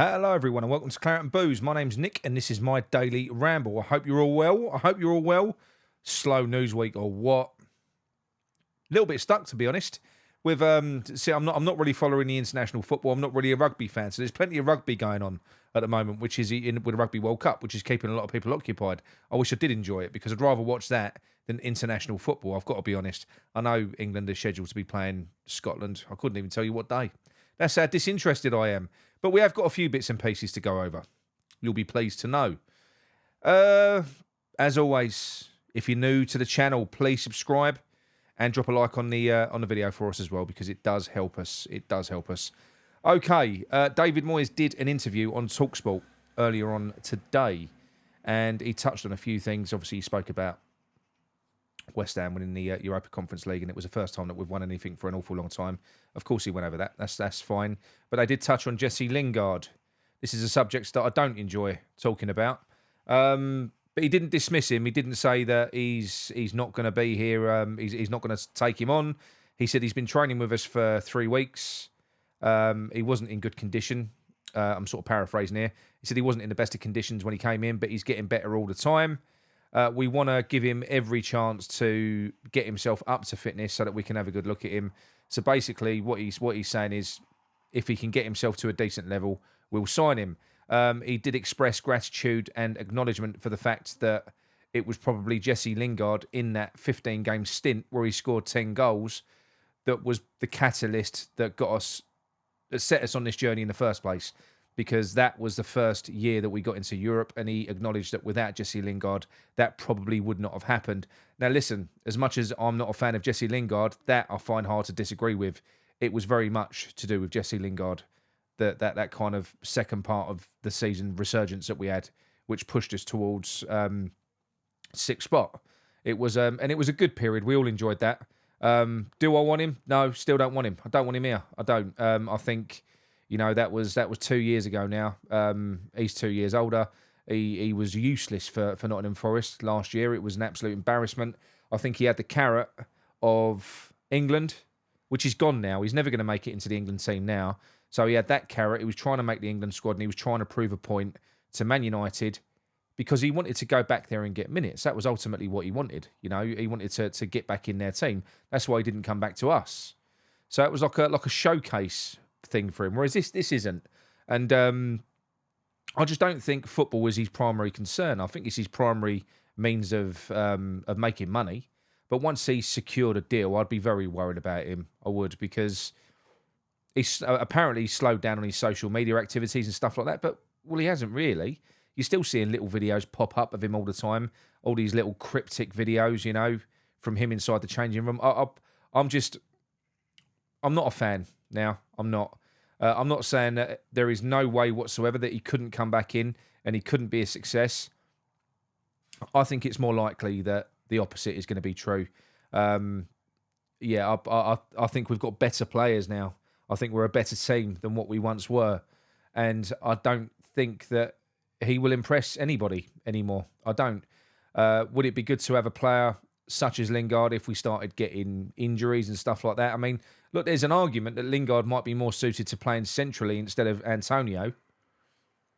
Hello, everyone, and welcome to Claret and Booze. My name's Nick, and this is my daily ramble. I hope you're all well. Slow news week or what? A little bit stuck, to be honest. With I'm not really following the international football. I'm not really a rugby fan, so there's plenty of rugby going on at the moment, which is with the Rugby World Cup, which is keeping a lot of people occupied. I wish I did enjoy it because I'd rather watch that than international football. I've got to be honest. I know England is scheduled to be playing Scotland. I couldn't even tell you what day. That's how disinterested I am. But we have got a few bits and pieces to go over. You'll be pleased to know. As always, if you're new to the channel, please subscribe and drop a like on the video for us as well, because it does help us. It does help us. Okay, David Moyes did an interview on TalkSport earlier on today, and he touched on a few things. Obviously, he spoke about West Ham winning the Europa Conference League, and it was the first time that we've won anything for an awful long time. Of course, he went over that. That's fine. But they did touch on Jesse Lingard. This is a subject that I don't enjoy talking about. But he didn't dismiss him. He didn't say that he's not going to be here. He's not going to take him on. He said he's been training with us for 3 weeks. He wasn't in good condition. I'm sort of paraphrasing here. He said he wasn't in the best of conditions when he came in, but he's getting better all the time. We want to give him every chance to get himself up to fitness so that we can have a good look at him. So basically, what he's saying is, if he can get himself to a decent level, we'll sign him. He did express gratitude and acknowledgement for the fact that it was probably Jesse Lingard in that 15-game stint where he scored 10 goals that was the catalyst that set us on this journey in the first place. Because that was the first year that we got into Europe, and he acknowledged that without Jesse Lingard, that probably would not have happened. Now, listen, as much as I'm not a fan of Jesse Lingard, that I find hard to disagree with. It was very much to do with Jesse Lingard, that kind of second part of the season resurgence that we had, which pushed us towards sixth spot. It was, and it was a good period. We all enjoyed that. Do I want him? No, still don't want him. I don't want him here. I don't. I think. You know, that was 2 years ago now. He's 2 years older. He was useless for Nottingham Forest last year. It was an absolute embarrassment. I think he had the carrot of England, which is gone now. He's never going to make it into the England team now. So he had that carrot. He was trying to make the England squad, and he was trying to prove a point to Man United because he wanted to go back there and get minutes. That was ultimately what he wanted. You know, he wanted to get back in their team. That's why he didn't come back to us. So it was like a showcase thing for him, whereas this isn't. And I just don't think football is his primary concern. I think it's his primary means of making money. But once he's secured a deal, I'd be very worried about him. I would, because he's apparently slowed down on his social media activities and stuff like that. But, well, he hasn't really. You're still seeing little videos pop up of him all the time. All these little cryptic videos, you know, from him inside the changing room. I'm not a fan now. I'm not saying that there is no way whatsoever that he couldn't come back in and he couldn't be a success. I think it's more likely that the opposite is going to be true. I think we've got better players now. I think we're a better team than what we once were. And I don't think that he will impress anybody anymore. I don't. Would it be good to have a player such as Lingard if we started getting injuries and stuff like that? I mean, look, there's an argument that Lingard might be more suited to playing centrally instead of Antonio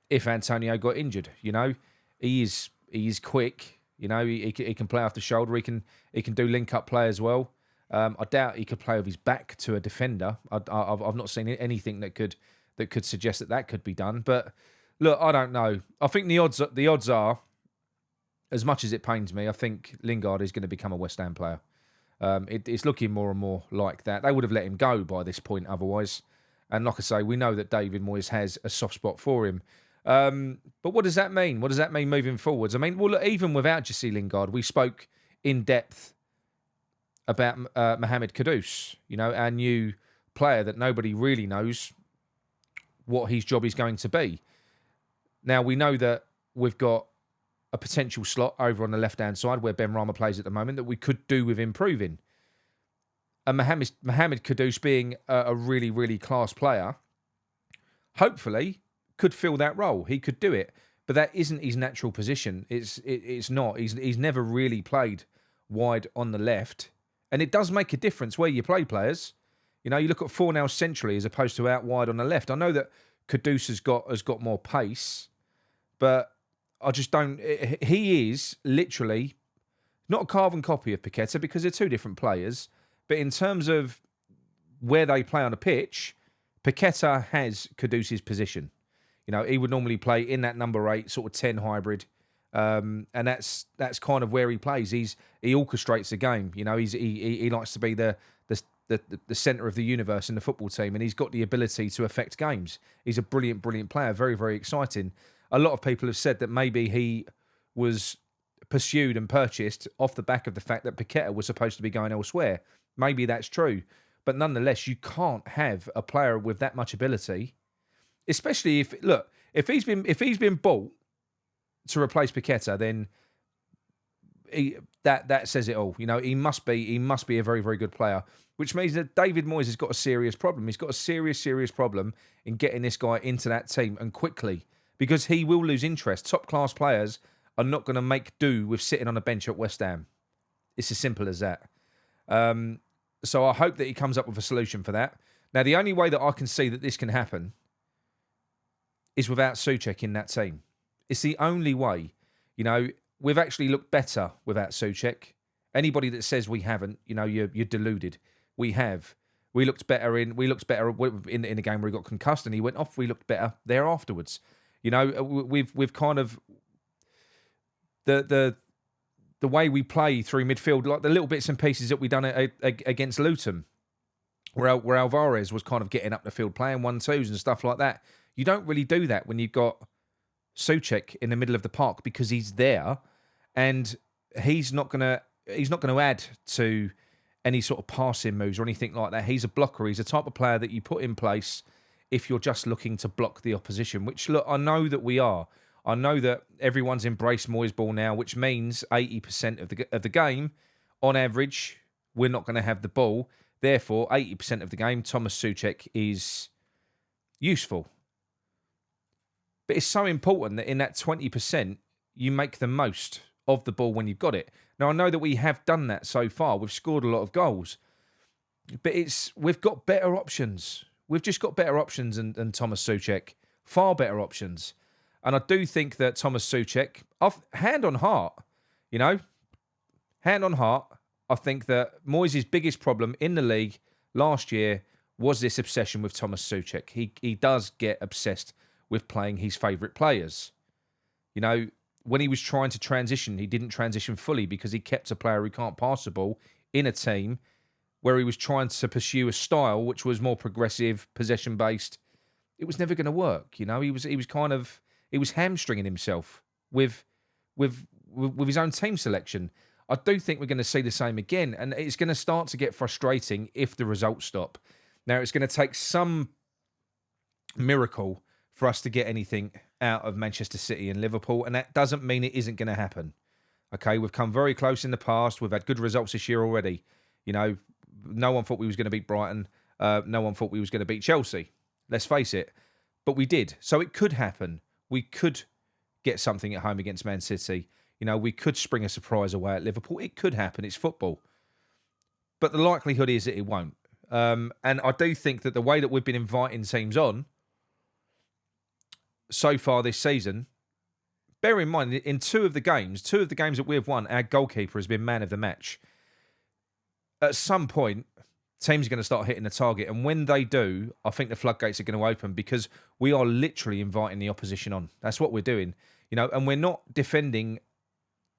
if Antonio got injured. You know, he is quick. You know, he can play off the shoulder. He can do link-up play as well. I doubt he could play with his back to a defender. I've not seen anything that could suggest that could be done. But look, I don't know. I think the odds are, as much as it pains me, I think Lingard is going to become a West Ham player. It's looking more and more like that. They would have let him go by this point otherwise. And like I say, we know that David Moyes has a soft spot for him. But what does that mean? What does that mean moving forwards? I mean, well, look, even without Jesse Lingard, we spoke in depth about Mohamed Kudus, you know, our new player that nobody really knows what his job is going to be. Now, we know that we've got a potential slot over on the left-hand side where Ben Rama plays at the moment that we could do with improving. And Mohamed Kudus being a really, really class player, hopefully could fill that role. He could do it. But that isn't his natural position. It's not. He's never really played wide on the left. And it does make a difference where you play players. You know, you look at Fornals centrally as opposed to out wide on the left. I know that Kudus has got more pace, but I just don't. He is literally not a carbon copy of Paqueta because they're two different players. But in terms of where they play on a pitch, Paqueta has Kudus's position. You know, he would normally play in that number 8, sort of 10 hybrid. And that's kind of where he plays. He orchestrates the game. You know, he likes to be the centre of the universe in the football team, and he's got the ability to affect games. He's a brilliant player, very, very exciting. A lot of people have said that maybe he was pursued and purchased off the back of the fact that Paqueta was supposed to be going elsewhere. Maybe that's true, but nonetheless, you can't have a player with that much ability, especially if he's been bought to replace Paqueta, then that says it all. You know, he must be a very, very good player, which means that David Moyes has got a serious problem. He's got a serious problem in getting this guy into that team and quickly, because he will lose interest. Top class players are not going to make do with sitting on a bench at West Ham. It's as simple as that. So I hope that he comes up with a solution for that. Now, the only way that I can see that this can happen is without Souček in that team. It's the only way. You know, we've actually looked better without Souček. Anybody that says we haven't, you know, you're deluded. We have. We looked better in the game where he got concussed and he went off. We looked better there afterwards. You know, we've kind of the way we play through midfield, like the little bits and pieces that we done against Luton, where Alvarez was kind of getting up the field, playing 1-2s and stuff like that. You don't really do that when you've got Souček in the middle of the park, because he's there, and he's not gonna add to any sort of passing moves or anything like that. He's a blocker. He's a type of player that you put in place if you're just looking to block the opposition, which, look, I know that we are. I know that everyone's embraced Moyesball now, which means 80% of the game, on average, we're not going to have the ball. Therefore, 80% of the game, Thomas Souček is useful. But it's so important that in that 20%, you make the most of the ball when you've got it. Now, I know that we have done that so far. We've scored a lot of goals. But we've got better options. We've just got better options than Thomas Souček. Far better options. And I do think that Thomas Souček, hand on heart, I think that Moyes' biggest problem in the league last year was this obsession with Thomas Souček. He does get obsessed with playing his favourite players. You know, when he was trying to transition, he didn't transition fully because he kept a player who can't pass the ball in a team where he was trying to pursue a style which was more progressive, possession-based. It was never going to work. You know, he was hamstringing himself with his own team selection. I do think we're going to see the same again, and it's going to start to get frustrating if the results stop. Now, it's going to take some miracle for us to get anything out of Manchester City and Liverpool, and that doesn't mean it isn't going to happen. Okay, we've come very close in the past. We've had good results this year already. You know, no one thought we was going to beat Brighton. No one thought we was going to beat Chelsea. Let's face it. But we did. So it could happen. We could get something at home against Man City. You know, we could spring a surprise away at Liverpool. It could happen. It's football. But the likelihood is that it won't. And I do think that the way that we've been inviting teams on so far this season, bear in mind, in two of the games that we've won, our goalkeeper has been man of the match. At some point, teams are going to start hitting the target. And when they do, I think the floodgates are going to open, because we are literally inviting the opposition on. That's what we're doing. You know, and we're not defending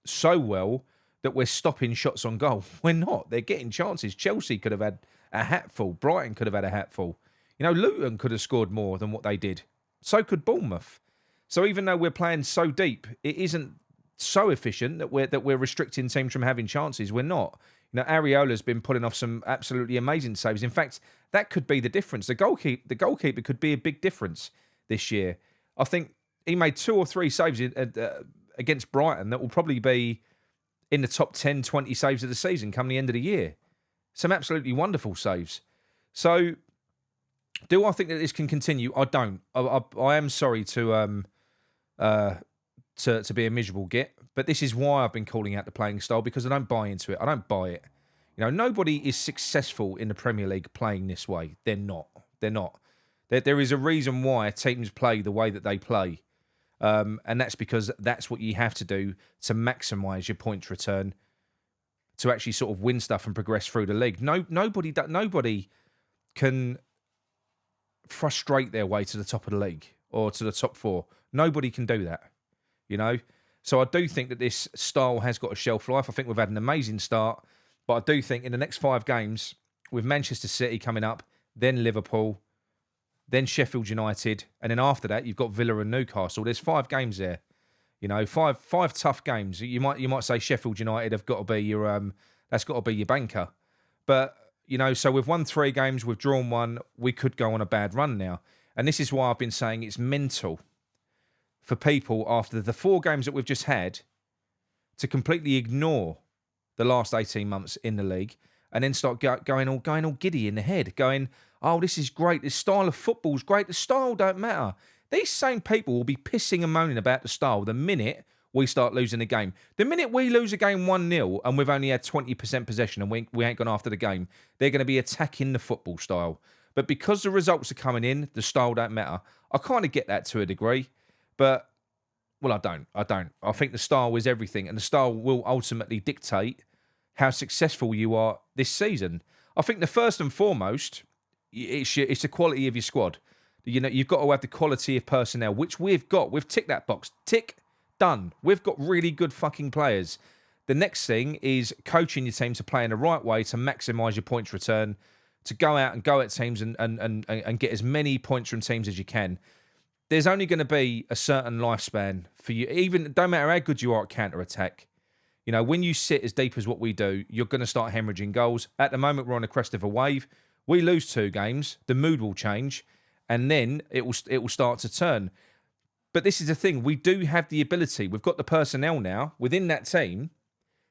so well that we're stopping shots on goal. We're not. They're getting chances. Chelsea could have had a hatful. Brighton could have had a hatful. You know, Luton could have scored more than what they did. So could Bournemouth. So even though we're playing so deep, it isn't so efficient that we're restricting teams from having chances. We're not. You know, Areola's been pulling off some absolutely amazing saves. In fact, that could be the difference. The goalkeeper could be a big difference this year. I think he made 2 or 3 saves against Brighton that will probably be in the top 10, 20 saves of the season come the end of the year. Some absolutely wonderful saves. So, do I think that this can continue? I don't. I am sorry to be a miserable git, but this is why I've been calling out the playing style, because I don't buy into it. I don't buy it. You know, nobody is successful in the Premier League playing this way. They're not. There is a reason why teams play the way that they play. And that's because that's what you have to do to maximise your points return, to actually sort of win stuff and progress through the league. Nobody can frustrate their way to the top of the league or to the top 4. Nobody can do that, you know. So I do think that this style has got a shelf life. I think we've had an amazing start, but I do think in the next 5 games, with Manchester City coming up, then Liverpool, then Sheffield United, and then after that you've got Villa and Newcastle. There's 5 games there, you know, five tough games. You might say Sheffield United have got to be your that's got to be your banker, but you know, so we've won 3 games, we've drawn 1. We could go on a bad run now, and this is why I've been saying it's mental for people after the 4 games that we've just had to completely ignore the last 18 months in the league and then start going all giddy in the head, going, oh, this is great. This style of football's great. The style don't matter. These same people will be pissing and moaning about the style the minute we start losing a game. The minute we lose a game 1-0 and we've only had 20% possession and we ain't gone after the game, they're going to be attacking the football style. But because the results are coming in, the style don't matter. I kind of get that to a degree, but, well, I don't. I think the style is everything, and the style will ultimately dictate how successful you are this season. I think the first and foremost, it's the quality of your squad. You know, you've got to have the quality of personnel, which we've got. We've ticked that box. Tick, done. We've got really good fucking players. The next thing is coaching your team to play in the right way to maximise your points return, to go out and go at teams and get as many points from teams as you can. There's only going to be a certain lifespan for you. Even, don't matter how good you are at counter-attack. You know, when you sit as deep as what we do, you're going to start hemorrhaging goals. At the moment, we're on the crest of a wave. We lose 2 games, the mood will change, and then it will start to turn. But this is the thing, we do have the ability, we've got the personnel now within that team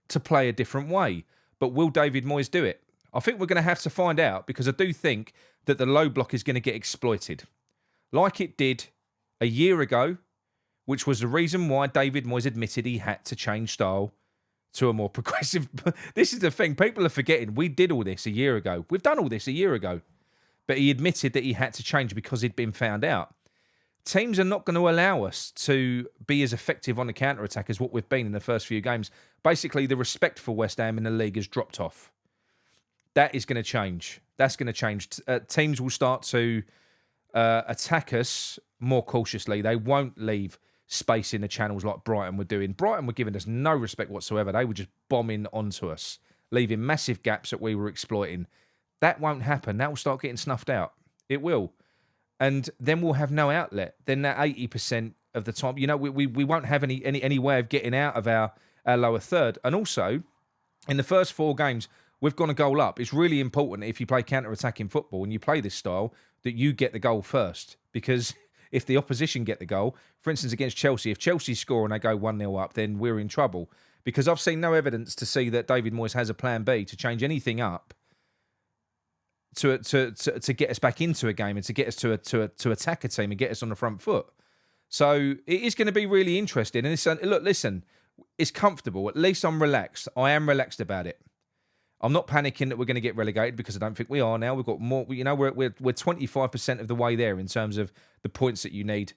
to play a different way. But will David Moyes do it? I think we're going to have to find out, because I do think that the low block is going to get exploited. Like it did a year ago, which was the reason why David Moyes admitted he had to change style to a more progressive. This is the thing, people are forgetting. We did all this a year ago. We've done all this a year ago. But he admitted that he had to change because he'd been found out. Teams are not going to allow us to be as effective on the counter-attack as what we've been in the first few games. Basically, the respect for West Ham in the league has dropped off. That is going to change. That's going to change. Teams will start to attack us more cautiously. They won't leave space in the channels like Brighton were doing. Brighton were giving us no respect whatsoever. They were just bombing onto us, leaving massive gaps that we were exploiting. That won't happen. That will start getting snuffed out. It will. And then we'll have no outlet. Then that 80% of the time, you know, we won't have any way of getting out of our lower third. And also, in the first 4 games, we've gone a goal up. It's really important if you play counter-attacking football and you play this style that you get the goal first. Because if the opposition get the goal, for instance, against Chelsea, if Chelsea score and they go 1-0 up, then we're in trouble. Because I've seen no evidence to see that David Moyes has a plan B to change anything up to get us back into a game and to get us to attack a team and get us on the front foot. So it is going to be really interesting. And look, listen, it's comfortable. At least I'm relaxed. I am relaxed about it. I'm not panicking that we're going to get relegated, because I don't think we are now. We've got more. You know, we're 25% of the way there in terms of the points that you need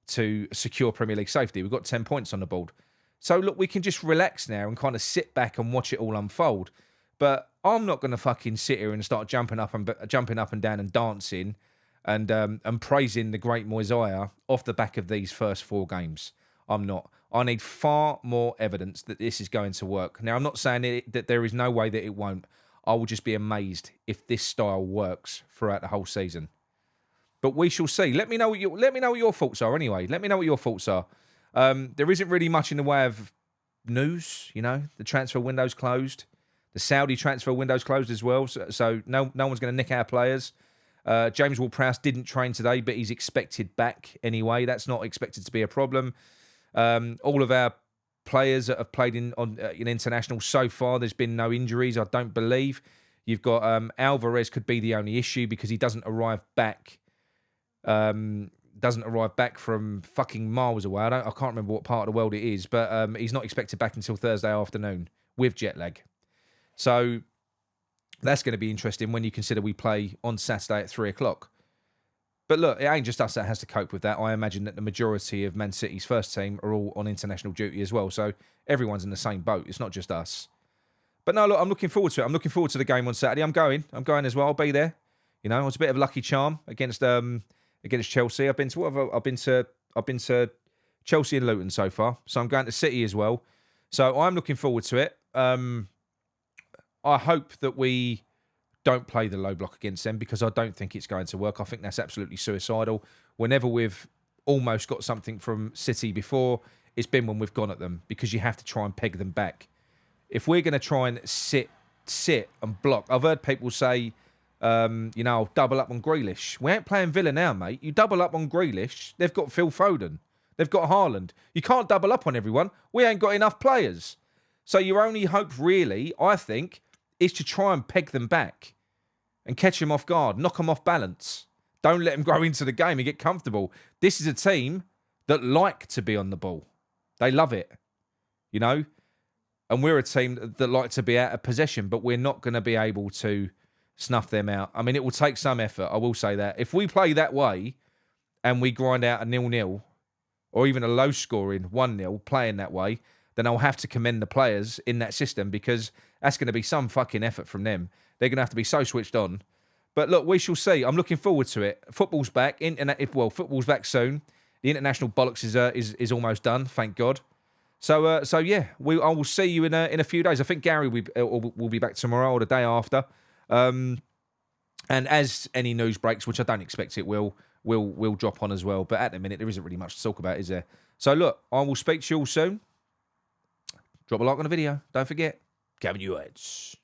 to secure Premier League safety. We've got 10 points on the board. So look, we can just relax now and kind of sit back and watch it all unfold. But I'm not going to fucking sit here and start jumping up and down and dancing and praising the great Moyes off the back of these first 4 games. I'm not. I need far more evidence that this is going to work. Now, I'm not saying that there is no way that it won't. I will just be amazed if this style works throughout the whole season. But we shall see. Let me know what your thoughts are. Anyway, let me know what your thoughts are. There isn't really much in the way of news. You know, the transfer window's closed. The Saudi transfer window's closed as well. So no one's going to nick our players. James Ward-Prowse didn't train today, but he's expected back anyway. That's not expected to be a problem. All of our players that have played in international so far, there's been no injuries, I don't believe. You've got Alvarez could be the only issue because he doesn't arrive back from fucking miles away. I can't remember what part of the world it is, but he's not expected back until Thursday afternoon with jet lag. So that's going to be interesting when you consider we play on Saturday at 3:00. But look, it ain't just us that has to cope with that. I imagine that the majority of Man City's first team are all on international duty as well. So everyone's in the same boat. It's not just us. But no, look, I'm looking forward to it. I'm looking forward to the game on Saturday. I'm going as well. I'll be there. You know, it's a bit of a lucky charm against Chelsea. I've been to Chelsea and Luton so far. So I'm going to City as well. So I'm looking forward to it. I hope that we don't play the low block against them because I don't think it's going to work. I think that's absolutely suicidal. Whenever we've almost got something from City before, it's been when we've gone at them because you have to try and peg them back. If we're going to try and sit and block, I've heard people say, double up on Grealish. We ain't playing Villa now, mate. You double up on Grealish, they've got Phil Foden. They've got Haaland. You can't double up on everyone. We ain't got enough players. So your only hope, really, I think, is to try and peg them back and catch them off guard, knock them off balance. Don't let them grow into the game and get comfortable. This is a team that like to be on the ball. They love it, you know? And we're a team that like to be out of possession, but we're not going to be able to snuff them out. I mean, it will take some effort, I will say that. If we play that way and we grind out a 0-0 or even a low-scoring 1-0 playing that way, then I'll have to commend the players in that system because that's going to be some fucking effort from them. They're going to have to be so switched on. But look, we shall see. I'm looking forward to it. Football's back. Football's back soon. The international bollocks is almost done, thank God. So yeah, I will see you in a few days. I think Gary will be back tomorrow or the day after. And as any news breaks, which I don't expect it will drop on as well. But at the minute, there isn't really much to talk about, is there? So look, I will speak to you all soon. Drop a like on the video. Don't forget, Gavin, you heads.